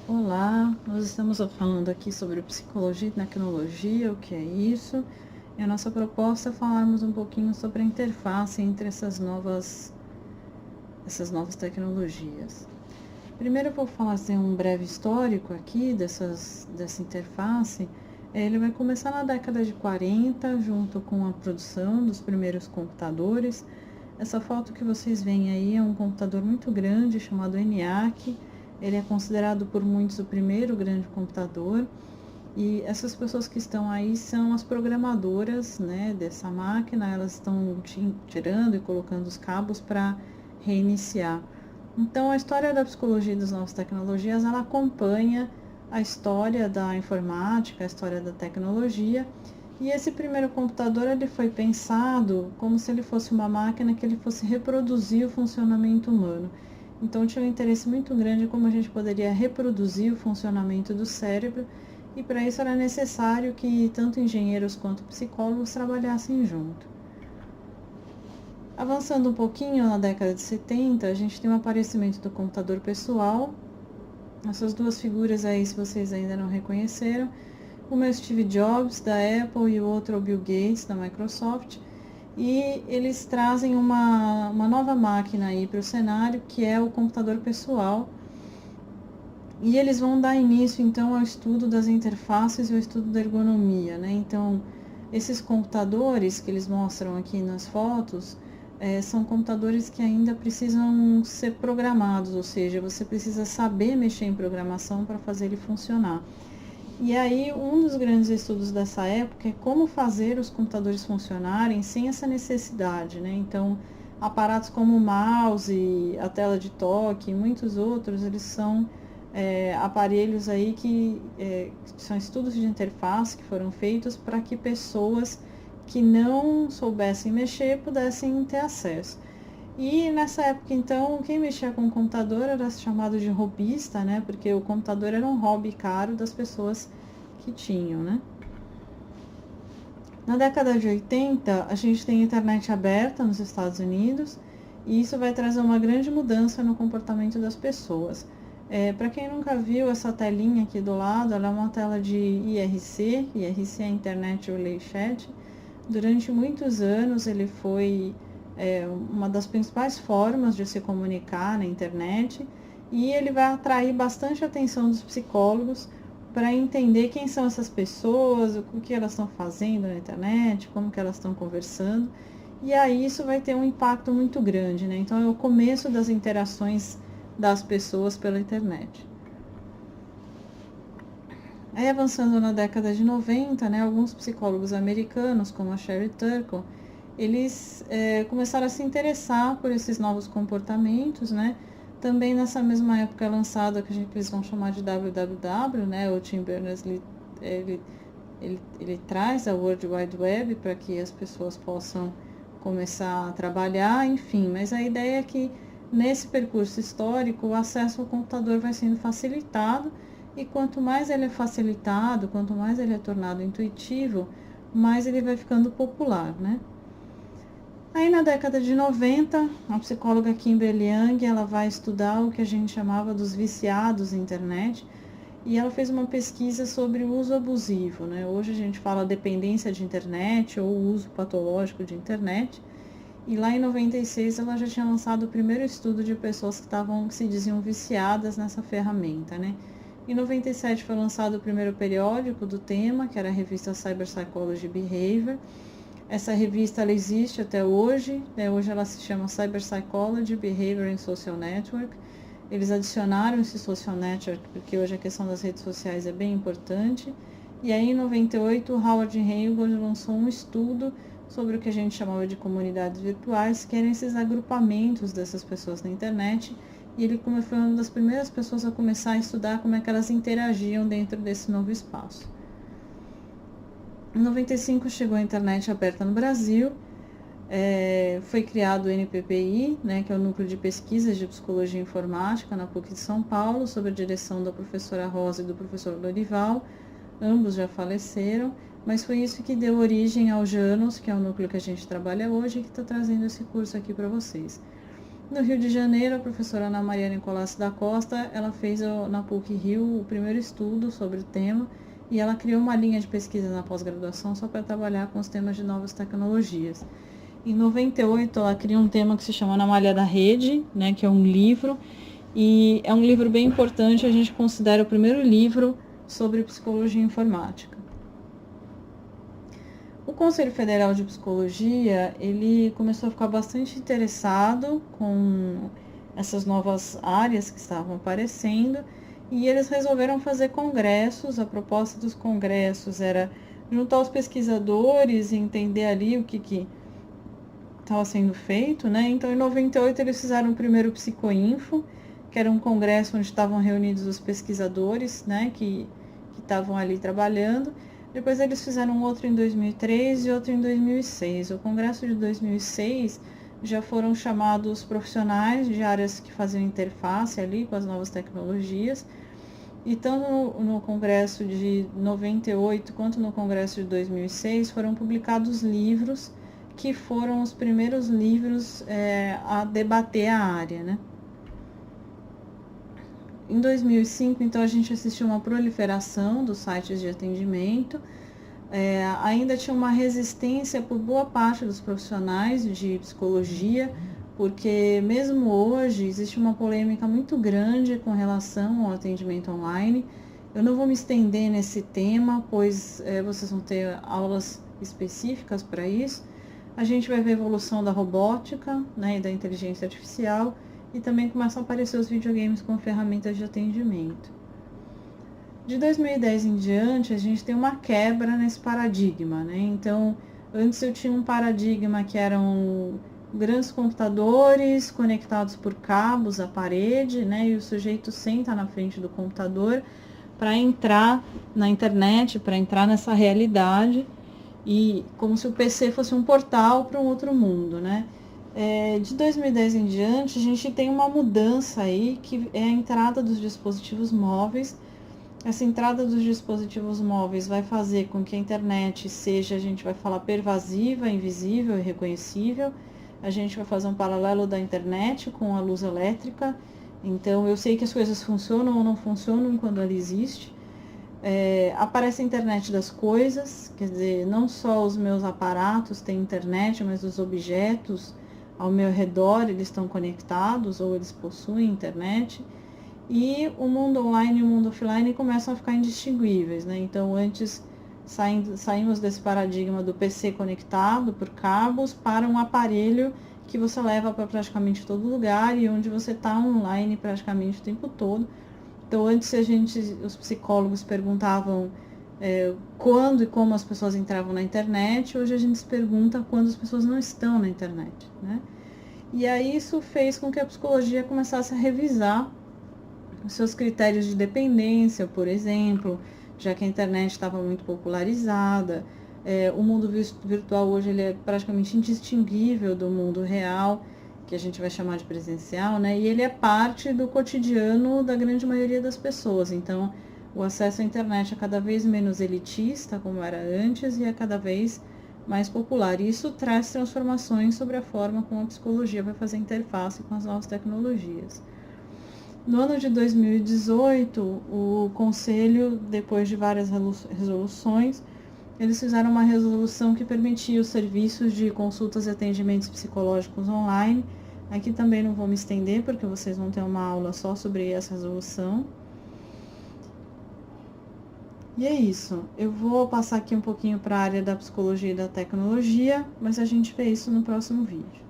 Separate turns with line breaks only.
Olá, nós estamos falando aqui sobre psicologia e tecnologia, o que é isso? E a nossa proposta é falarmos um pouquinho sobre a interface entre essas novas tecnologias. Primeiro eu vou fazer um breve histórico aqui dessa interface. Ele vai começar na década de 40, junto com a produção dos primeiros computadores. Essa foto que vocês veem aí é um computador muito grande chamado ENIAC. Ele é considerado por muitos o primeiro grande computador. E essas pessoas que estão aí são as programadoras, né, dessa máquina. Elas estão tirando e colocando os cabos para reiniciar. Então, a história da psicologia e das novas tecnologias, ela acompanha a história da informática, a história da tecnologia. E esse primeiro computador, ele foi pensado como se ele fosse uma máquina que ele fosse reproduzir o funcionamento humano. Então, tinha um interesse muito grande em como a gente poderia reproduzir o funcionamento do cérebro, e para isso era necessário que tanto engenheiros quanto psicólogos trabalhassem junto. Avançando um pouquinho na década de 70, a gente tem o aparecimento do computador pessoal. Essas duas figuras aí, se vocês ainda não reconheceram, uma é o Steve Jobs, da Apple, e o outro é o Bill Gates, da Microsoft. E eles trazem uma nova máquina aí para o cenário, que é o computador pessoal. E eles vão dar início, então, ao estudo das interfaces e ao estudo da ergonomia, né? Então, esses computadores que eles mostram aqui nas fotos, são computadores que ainda precisam ser programados, ou seja, você precisa saber mexer em programação para fazer ele funcionar. E aí, um dos grandes estudos dessa época é como fazer os computadores funcionarem sem essa necessidade, né? Então, aparatos como o mouse, a tela de toque e muitos outros, eles são aparelhos aí que são estudos de interface que foram feitos para que pessoas que não soubessem mexer pudessem ter acesso. E nessa época, então, quem mexia com o computador era chamado de hobbyista, né? Porque o computador era um hobby caro das pessoas que tinham, né? Na década de 80, a gente tem a internet aberta nos Estados Unidos, e isso vai trazer uma grande mudança no comportamento das pessoas. Para quem nunca viu essa telinha aqui do lado, ela é uma tela de IRC. IRC é Internet Relay Chat. Durante muitos anos ele foi uma das principais formas de se comunicar na internet, e ele vai atrair bastante atenção dos psicólogos para entender quem são essas pessoas, o que elas estão fazendo na internet, como que elas estão conversando, e aí isso vai ter um impacto muito grande, né? Então é o começo das interações das pessoas pela internet. Aí, avançando na década de 90, né, alguns psicólogos americanos, como a Sherry Turkle, eles começaram a se interessar por esses novos comportamentos, né? Também nessa mesma época é lançado o que eles vão chamar de WWW, né? O Tim Berners-Lee, ele traz a World Wide Web para que as pessoas possam começar a trabalhar, enfim. Mas a ideia é que nesse percurso histórico o acesso ao computador vai sendo facilitado, e quanto mais ele é facilitado, quanto mais ele é tornado intuitivo, mais ele vai ficando popular, né? Aí na década de 90, a psicóloga Kimberly Young, ela vai estudar o que a gente chamava dos viciados em internet, e ela fez uma pesquisa sobre o uso abusivo, né? Hoje a gente fala dependência de internet ou uso patológico de internet. E lá em 96 ela já tinha lançado o primeiro estudo de pessoas que se diziam viciadas nessa ferramenta, né? Em 97 foi lançado o primeiro periódico do tema, que era a revista Cyber Psychology Behavior. Essa revista ela existe até hoje, né? Hoje ela se chama Cyber Psychology Behavior and Social Network. Eles adicionaram esse social network porque hoje a questão das redes sociais é bem importante. E aí em 98 o Howard Haywood lançou um estudo sobre o que a gente chamava de comunidades virtuais, que eram esses agrupamentos dessas pessoas na internet, e ele foi uma das primeiras pessoas a começar a estudar como é que elas interagiam dentro desse novo espaço. Em 95 chegou a internet aberta no Brasil, foi criado o NPPI, né, que é o Núcleo de Pesquisas de Psicologia Informática na PUC de São Paulo, sob a direção da professora Rosa e do professor Lorival. Ambos já faleceram, mas foi isso que deu origem ao Janos, que é o núcleo que a gente trabalha hoje e que está trazendo esse curso aqui para vocês. No Rio de Janeiro, a professora Ana Maria Nicolassi da Costa, ela fez na PUC-Rio o primeiro estudo sobre o tema e ela criou uma linha de pesquisa na pós-graduação só para trabalhar com os temas de novas tecnologias. Em 98, ela criou um tema que se chama Na Malha da Rede, né, que é um livro, e é um livro bem importante, a gente considera o primeiro livro sobre psicologia informática. O Conselho Federal de Psicologia, ele começou a ficar bastante interessado com essas novas áreas que estavam aparecendo e eles resolveram fazer congressos. A proposta dos congressos era juntar os pesquisadores e entender ali o que estava sendo feito, né? Então, em 98, eles fizeram o primeiro Psicoinfo, que era um congresso onde estavam reunidos os pesquisadores, né, que estavam ali trabalhando. Depois eles fizeram outro em 2003 e outro em 2006. O congresso de 2006 já foram chamados profissionais de áreas que faziam interface ali com as novas tecnologias. E tanto no congresso de 98 quanto no congresso de 2006 foram publicados livros que foram os primeiros livros a debater a área, né? Em 2005, então, a gente assistiu uma proliferação dos sites de atendimento. Ainda tinha uma resistência por boa parte dos profissionais de psicologia, porque mesmo hoje existe uma polêmica muito grande com relação ao atendimento online. Eu não vou me estender nesse tema, pois vocês vão ter aulas específicas para isso. A gente vai ver a evolução da robótica, né, e da inteligência artificial, e também começam a aparecer os videogames com ferramentas de atendimento. De 2010 em diante, a gente tem uma quebra nesse paradigma, né? Então, antes eu tinha um paradigma que eram grandes computadores conectados por cabos à parede, né? E o sujeito senta na frente do computador para entrar na internet, para entrar nessa realidade, e como se o PC fosse um portal para um outro mundo, né? De 2010 em diante, a gente tem uma mudança aí, que é a entrada dos dispositivos móveis. Essa entrada dos dispositivos móveis vai fazer com que a internet seja, a gente vai falar, pervasiva, invisível e reconhecível. A gente vai fazer um paralelo da internet com a luz elétrica. Então, eu sei que as coisas funcionam ou não funcionam quando ela existe. Aparece a internet das coisas, quer dizer, não só os meus aparatos têm internet, mas os objetos ao meu redor, eles estão conectados ou eles possuem internet. E o mundo online e o mundo offline começam a ficar indistinguíveis, né? Então, antes saímos desse paradigma do PC conectado por cabos para um aparelho que você leva para praticamente todo lugar e onde você está online praticamente o tempo todo. Então, antes os psicólogos perguntavam quando e como as pessoas entravam na internet, hoje a gente se pergunta quando as pessoas não estão na internet, né? E aí isso fez com que a psicologia começasse a revisar os seus critérios de dependência, por exemplo, já que a internet estava muito popularizada. O mundo virtual hoje ele é praticamente indistinguível do mundo real, que a gente vai chamar de presencial, né? E ele é parte do cotidiano da grande maioria das pessoas. Então, o acesso à internet é cada vez menos elitista, como era antes, e é cada vez mais popular. E isso traz transformações sobre a forma como a psicologia vai fazer interface com as novas tecnologias. No ano de 2018, o Conselho, depois de várias resoluções, eles fizeram uma resolução que permitia os serviços de consultas e atendimentos psicológicos online. Aqui também não vou me estender, porque vocês vão ter uma aula só sobre essa resolução. E é isso. Eu vou passar aqui um pouquinho para a área da psicologia e da tecnologia, mas a gente vê isso no próximo vídeo.